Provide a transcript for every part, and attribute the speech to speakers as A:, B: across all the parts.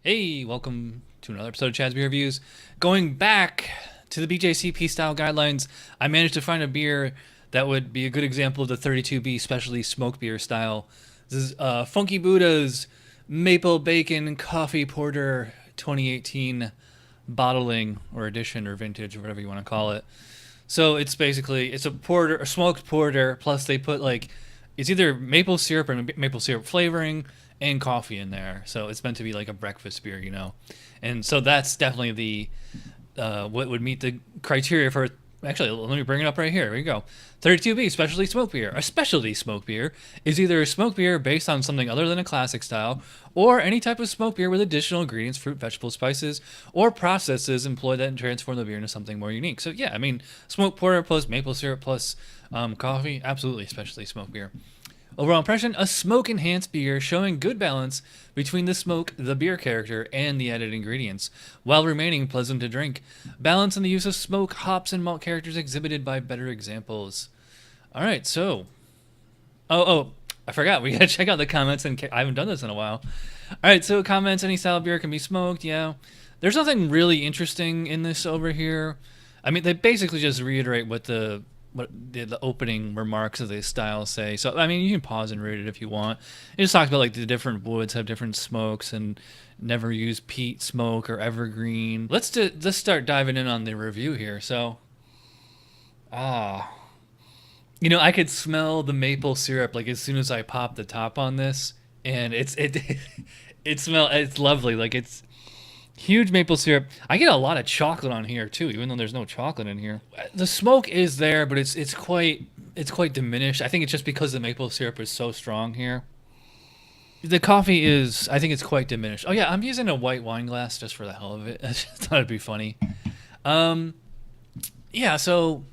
A: Hey, welcome to another episode of Chad's Beer Reviews. Going back to the BJCP style guidelines, I managed to find a beer that would be a good example of the 32B specialty smoke beer style. This is Funky Buddha's Maple Bacon Coffee Porter 2018 bottling or edition or vintage or whatever you want to call it. So it's basically it's a porter, a smoked porter, plus they put like it's either maple syrup or maple syrup flavoring and coffee in there. So it's meant to be like a breakfast beer, you know. And so that's definitely the what would meet the criteria for. Actually, let me bring it up right here. Here we go. 32B specialty smoke beer. A specialty smoke beer is either a smoke beer based on something other than a classic style, or any type of smoke beer with additional ingredients, fruit, vegetables, spices, or processes employed that transform the beer into something more unique. So yeah, I mean, smoke porter plus maple syrup plus coffee, absolutely specialty smoke beer. Overall impression, a smoke-enhanced beer showing good balance between the smoke, the beer character, and the added ingredients, while remaining pleasant to drink. Balance in the use of smoke, hops, and malt characters exhibited by better examples. All right, so... I forgot. We got to check out the comments, and I haven't done this in a while. All right, so comments, any style of beer can be smoked, yeah. There's nothing really interesting in this over here. I mean, they basically just reiterate what the opening remarks of the style say. So I mean, you can pause and read it if you want. It just talks about like the different woods have different smokes and never use peat smoke or evergreen. Let's start diving in on the review here. So, I could smell the maple syrup like as soon as I pop the top on this, and it's lovely. Like it's huge maple syrup. I get a lot of chocolate on here too, even though there's no chocolate in here. The smoke is there, but it's quite diminished. I think it's just because the maple syrup is so strong here. The coffee is, I think it's quite diminished. Oh yeah, I'm using a white wine glass just for the hell of it. I just thought it'd be funny. Yeah, so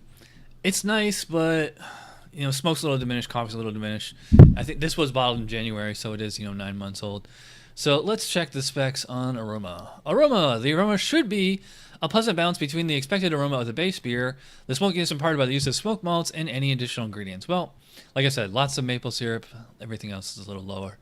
A: it's nice, but smoke's a little diminished, coffee's a little diminished. I think this was bottled in January, so it is 9 months old. So let's check the specs on aroma. The aroma should be a pleasant balance between the expected aroma of the base beer, the smokiness imparted by the use of smoked malts, and any additional ingredients. Well, like I said, lots of maple syrup. Everything else is a little lower.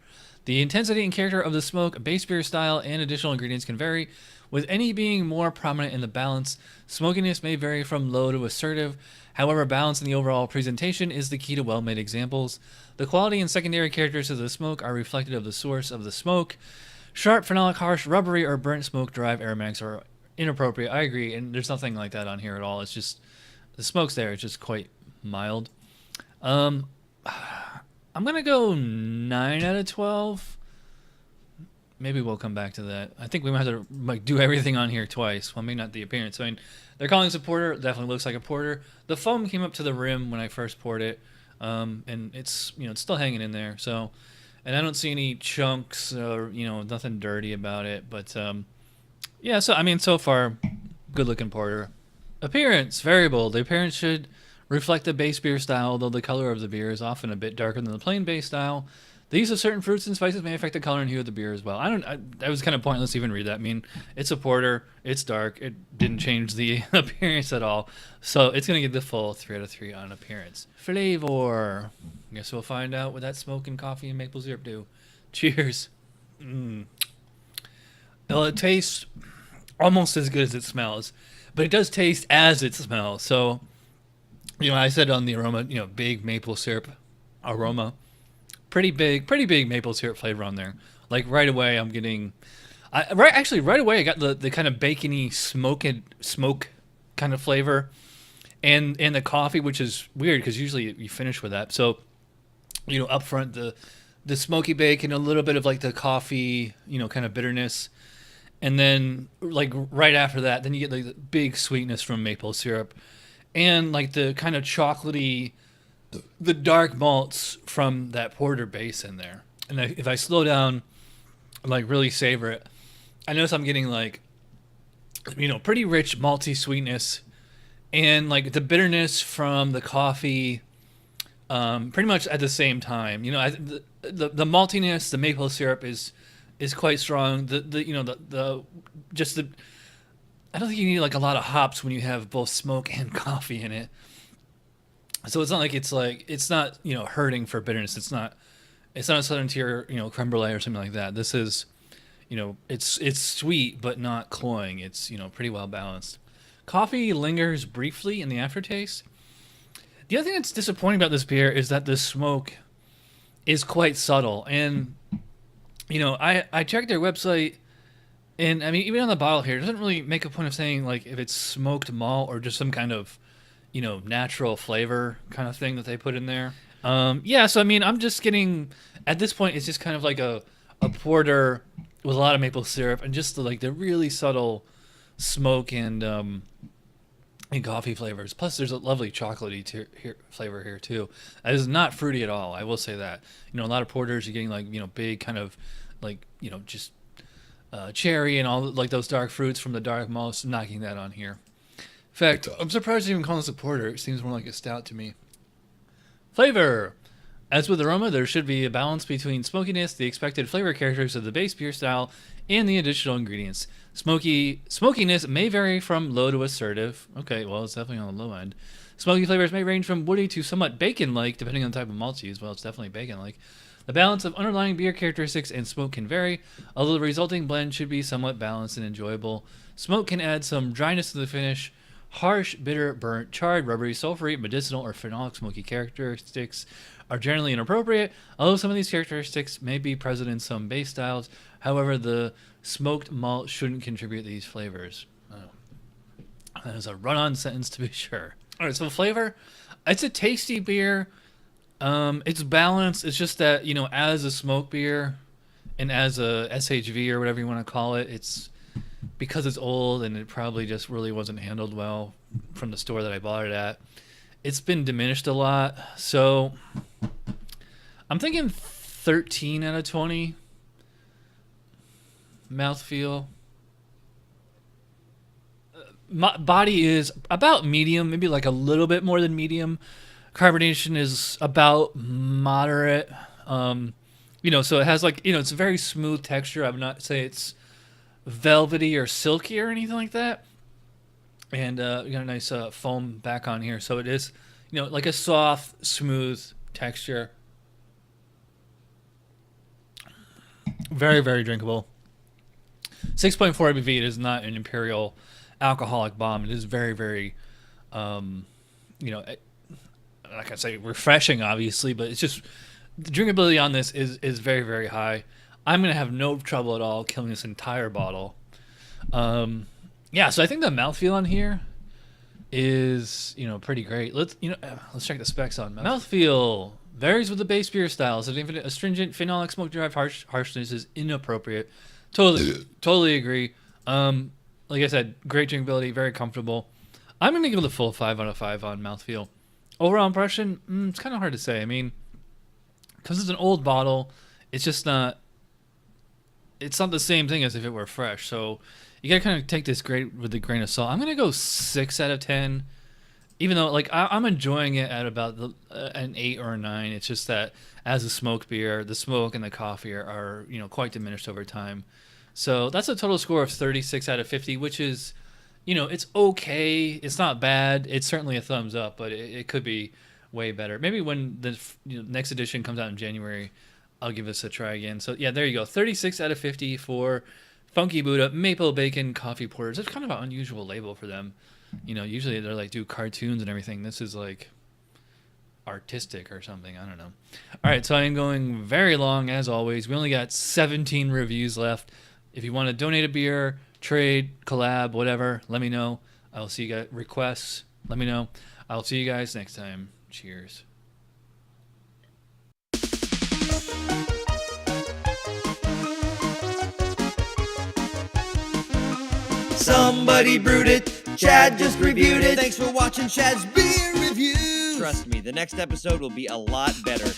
A: The intensity and character of the smoke, base beer style, and additional ingredients can vary, with any being more prominent in the balance. Smokiness may vary from low to assertive. However, balance in the overall presentation is the key to well-made examples. The quality and secondary characteristics of the smoke are reflected of the source of the smoke. Sharp, phenolic, harsh, rubbery, or burnt smoke-derived aromatics are inappropriate. I agree, and there's nothing like that on here at all. It's just the smoke's there. It's just quite mild. I'm gonna go 9 out of 12. Maybe we'll come back to that. I think we might have to do everything on here twice. Well, maybe not the appearance. I mean, they're calling this a porter. It definitely looks like a porter. The foam came up to the rim when I first poured it, and it's it's still hanging in there. So, and I don't see any chunks or nothing dirty about it. But yeah. So I mean, so far, good looking porter. Appearance variable. The appearance should reflect the base beer style, although the color of the beer is often a bit darker than the plain base style. The use of certain fruits and spices may affect the color and hue of the beer as well. That was kind of pointless to even read that. I mean, it's a porter. It's dark. It didn't change the appearance at all. So it's going to get the full 3 out of 3 on appearance. Flavor. I guess we'll find out what that smoke and coffee and maple syrup do. Cheers. Well, it tastes almost as good as it smells. But it does taste as it smells. So, I said on the aroma, big maple syrup aroma. Pretty big maple syrup flavor on there. Like right away, I'm getting, right away I got the kind of bacony smoke kind of flavor, and the coffee, which is weird because usually you finish with that. So, up front the smoky bacon, a little bit of like the coffee, kind of bitterness, and then like right after that, then you get like the big sweetness from maple syrup, and like the kind of chocolatey. The dark malts from that porter base in there. And if I slow down, like really savor it, I notice I'm getting like, pretty rich malty sweetness and like the bitterness from the coffee, pretty much at the same time. The maltiness, the maple syrup is quite strong. I don't think you need like a lot of hops when you have both smoke and coffee in it. So it's not hurting for bitterness. It's not a Southern Tier, creme brulee or something like that. This is, it's sweet but not cloying. It's pretty well balanced. Coffee lingers briefly in the aftertaste. The other thing that's disappointing about this beer is that the smoke is quite subtle. And I checked their website, and I mean, even on the bottle here, it doesn't really make a point of saying like if it's smoked malt or just some kind of natural flavor kind of thing that they put in there. So I mean, I'm just getting, at this point, it's just kind of like a porter with a lot of maple syrup and just the really subtle smoke and coffee flavors. Plus, there's a lovely chocolatey flavor here too. It is not fruity at all. I will say that. A lot of porters, you're getting big kind of just cherry and all those dark fruits from the dark malts. Knocking that on here. In fact, I'm surprised they even call this a porter. It seems more like a stout to me. Flavor. As with aroma, there should be a balance between smokiness, the expected flavor characteristics of the base beer style, and the additional ingredients. Smokiness may vary from low to assertive. Okay, well, it's definitely on the low end. Smoky flavors may range from woody to somewhat bacon-like, depending on the type of malts used. Well, it's definitely bacon-like. The balance of underlying beer characteristics and smoke can vary, although the resulting blend should be somewhat balanced and enjoyable. Smoke can add some dryness to the finish. Harsh, bitter, burnt, charred, rubbery, sulfury, medicinal, or phenolic smoky characteristics are generally inappropriate, although some of these characteristics may be present in some base styles. However, the smoked malt shouldn't contribute these flavors. Oh. That is a run-on sentence to be sure. All right, so flavor, it's a tasty beer. It's balanced. It's just that, as a smoke beer and as a SHV or whatever you want to call it, it's because it's old and it probably just really wasn't handled well from the store that I bought it at. It's been diminished a lot. So I'm thinking 13 out of 20 mouthfeel. My body is about medium, maybe like a little bit more than medium. Carbonation is about moderate. So it has it's a very smooth texture. I would not say it's velvety or silky or anything like that. And we got a nice foam back on here. So it is, like a soft, smooth texture. Very, very drinkable. 6.4 ABV. It is not an imperial alcoholic bomb. It is very, very, I'm not gonna say refreshing, obviously, but it's just the drinkability on this is very, very high. I'm gonna have no trouble at all killing this entire bottle. So I think the mouthfeel on here is pretty great. Let's check the specs on mouthfeel. Varies with the base beer style. So astringent phenolic smoke derived harshness is inappropriate. Totally agree. Like I said, great drinkability, very comfortable. I'm gonna give it a full 5 out of 5 on mouthfeel. Overall impression, it's kind of hard to say. I mean, because it's an old bottle, it's not the same thing as if it were fresh. So you gotta kind of take this with a grain of salt. I'm gonna go 6 out of 10, even though I'm enjoying it at about an 8 or a 9. It's just that as a smoked beer, the smoke and the coffee are quite diminished over time. So that's a total score of 36 out of 50, which is, it's okay. It's not bad. It's certainly a thumbs up, but it could be way better. Maybe when the next edition comes out in January, I'll give this a try again. So yeah, there you go. 36 out of 50 for Funky Buddha Maple Bacon Coffee Porters. It's kind of an unusual label for them. Usually they're do cartoons and everything. This is artistic or something. I don't know. All right, so I am going very long as always. We only got 17 reviews left. If you want to donate a beer, trade, collab, whatever, let me know. I'll see you guys. Requests, let me know. I'll see you guys next time. Cheers.
B: Somebody brewed it. Chad just reviewed it. Thanks for watching Chad's beer review. Trust me, the next episode will be a lot better.